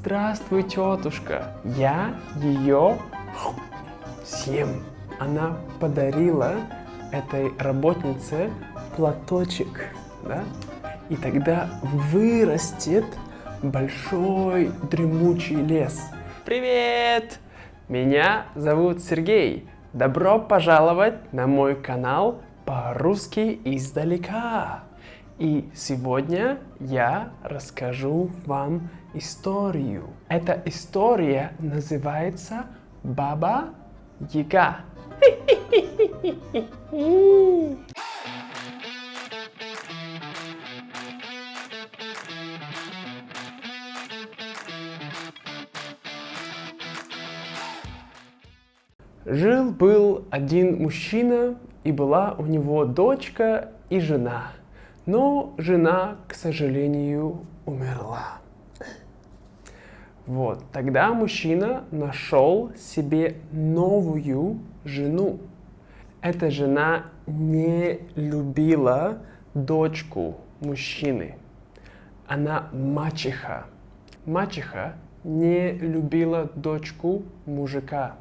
Здравствуй, тетушка, я ее съем. Она подарила этой работнице платочек, да? И тогда вырастет большой дремучий лес. Привет! Меня зовут Сергей. Добро пожаловать на мой канал по-русски издалека. И сегодня я расскажу вам историю. Эта история называется Баба Яга. Жил-был один мужчина, и была у него дочка и жена. Но жена, к сожалению, умерла. Вот, тогда мужчина нашел себе новую жену. Эта жена не любила дочку мужчины. Она мачеха. Мачеха не любила дочку мужика.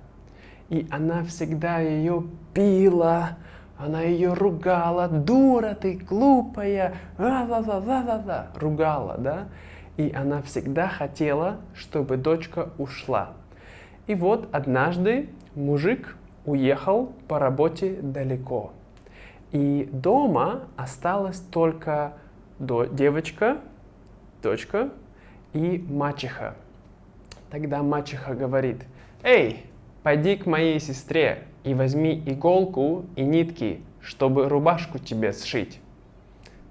И она всегда ее била, она ее ругала. Дура ты, глупая, ругала, да? И она всегда хотела, чтобы дочка ушла. И вот однажды мужик уехал по работе далеко. И дома осталась только девочка, дочка и мачеха. Тогда мачеха говорит: «Эй, пойди к моей сестре и возьми иголку и нитки, чтобы рубашку тебе сшить».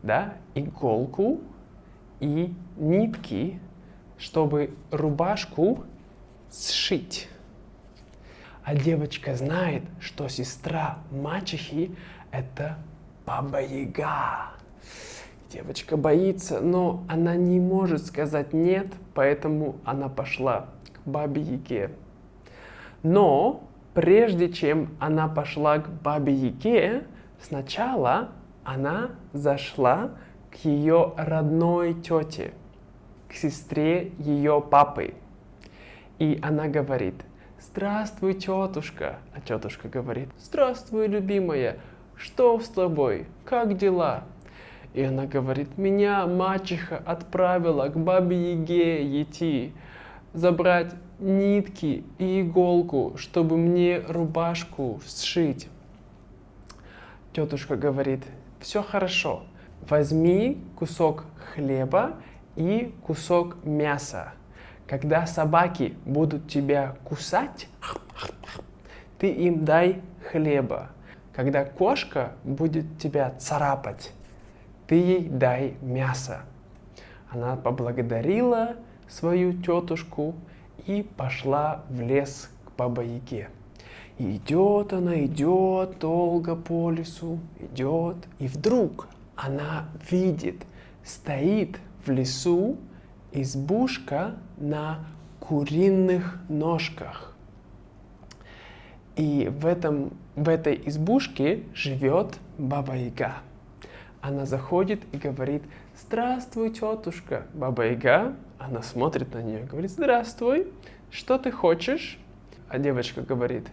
Да, иголку и нитки, чтобы рубашку сшить. А девочка знает, что сестра мачехи – это Баба Яга. Девочка боится, но она не может сказать нет, поэтому она пошла к Бабе Яге. Но прежде чем она пошла к Бабе Яге, сначала она зашла к ее родной тете, к сестре ее папы. И она говорит: «Здравствуй, тетушка». А тетушка говорит: «Здравствуй, любимая, что с тобой, как дела?» И она говорит: «Меня мачеха отправила к Бабе Яге идти, забрать нитки и иголку, чтобы мне рубашку сшить». Тетушка говорит: «Все хорошо, возьми кусок хлеба и кусок мяса. Когда собаки будут тебя кусать, ты им дай хлеба. Когда кошка будет тебя царапать, ты ей дай мясо». Она поблагодарила свою тетушку и пошла в лес к Бабе Яге. И идет она, идет долго по лесу, идет, и вдруг она видит, стоит в лесу избушка на куриных ножках. И в этой избушке живет Баба Яга. Она заходит и говорит: «Здравствуй, тетушка». Баба Яга, она смотрит на нее и говорит: «Здравствуй, что ты хочешь?» А девочка говорит: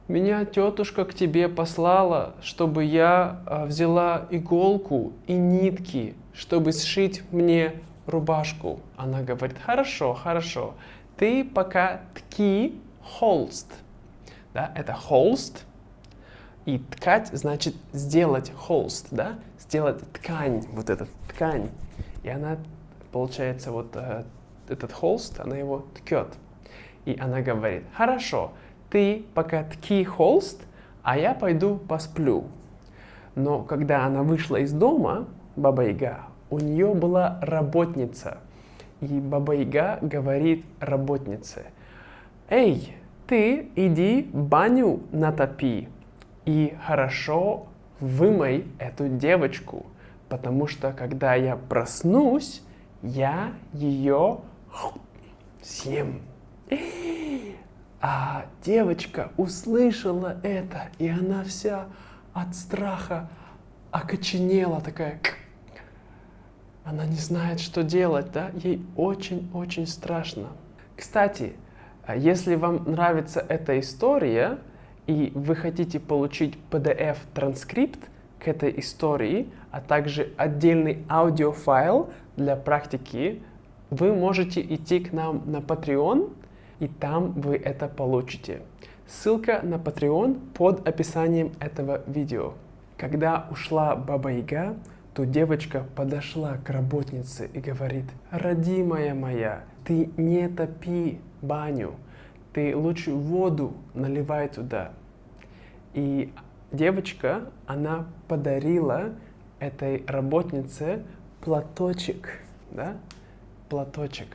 «Меня тетушка к тебе послала, чтобы я взяла иголку и нитки, чтобы сшить мне рубашку». Она говорит: «Хорошо, хорошо, ты пока тки холст». Да, это холст. И ткать значит сделать холст, да? Сделать ткань, вот эта ткань. И она, получается, вот этот холст, она его ткет. И она говорит: «Хорошо, ты пока тки холст, а я пойду посплю». Но когда она вышла из дома, Баба Яга, у нее была работница. И Баба Яга говорит работнице: «Эй, ты иди баню натопи и хорошо вымой эту девочку, потому что когда я проснусь, я ее съем». А девочка услышала это, и она вся от страха окоченела, такая: Она не знает, что делать, да? Ей очень-очень страшно. Кстати, если вам нравится эта история, и вы хотите получить PDF-транскрипт к этой истории, а также отдельный аудиофайл для практики, вы можете идти к нам на Patreon, и там вы это получите. Ссылка на Patreon под описанием этого видео. Когда ушла Баба Яга, то девочка подошла к работнице и говорит: «Родимая моя, ты не топи баню, ты лучше воду наливай туда». И девочка, она подарила этой работнице платочек, да, платочек.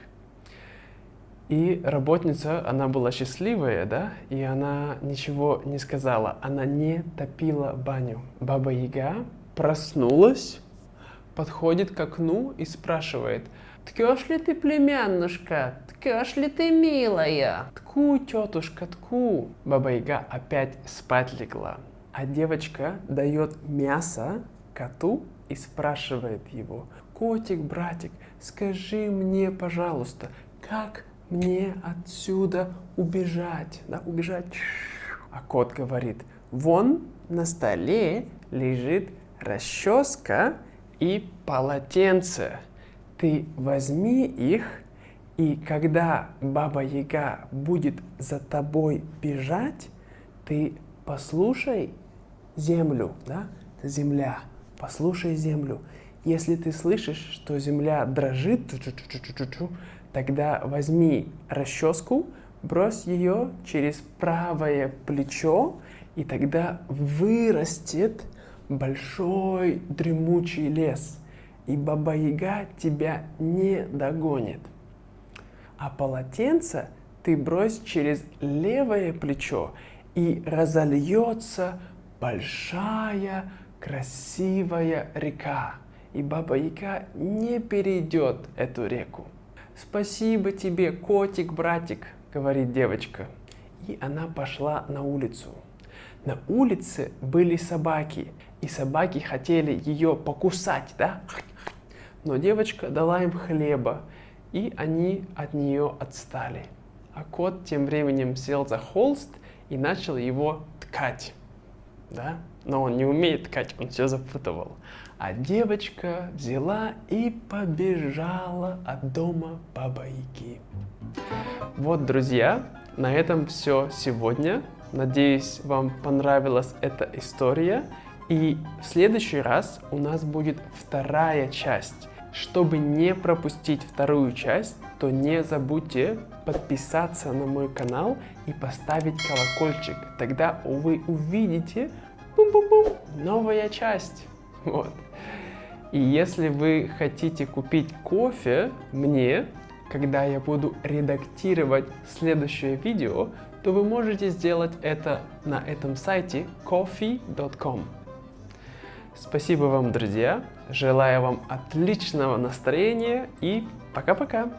И работница, она была счастливая, да, и она ничего не сказала, она не топила баню. Баба Яга проснулась, подходит к окну и спрашивает: «Ткешь ли ты, племяннушка? Ткешь ли ты, милая?» «Тку, тетушка, тку». Баба Яга опять спать легла. А девочка дает мясо коту и спрашивает его: «Котик, братик, скажи мне, пожалуйста, как мне отсюда убежать?» Да, убежать. А кот говорит: «Вон на столе лежит расческа и полотенце. Ты возьми их, и когда Баба Яга будет за тобой бежать, ты послушай землю, да? Земля, послушай землю. Если ты слышишь, что земля дрожит, тогда возьми расческу, брось ее через правое плечо, и тогда вырастет большой дремучий лес, и Баба Яга тебя не догонит. А полотенце ты брось через левое плечо, и разольется большая красивая река, и Баба Яга не перейдет эту реку». «Спасибо тебе, котик, братик», говорит девочка. И она пошла на улицу. На улице были собаки, и собаки хотели ее покусать, да? Но девочка дала им хлеба, и они от нее отстали. А кот тем временем сел за холст и начал его ткать, да? Но он не умеет ткать, он все запутывал. А девочка взяла и побежала от дома Бабы Яги. Вот, друзья, на этом все сегодня. Надеюсь, вам понравилась эта история. И в следующий раз у нас будет вторая часть. Чтобы не пропустить вторую часть, то не забудьте подписаться на мой канал и поставить колокольчик. Тогда вы увидите бум-бум-бум, новая часть. Вот. И если вы хотите купить кофе мне, когда я буду редактировать следующее видео, то вы можете сделать это на этом сайте ko-fi.com. Спасибо вам, друзья. Желаю вам отличного настроения и пока-пока.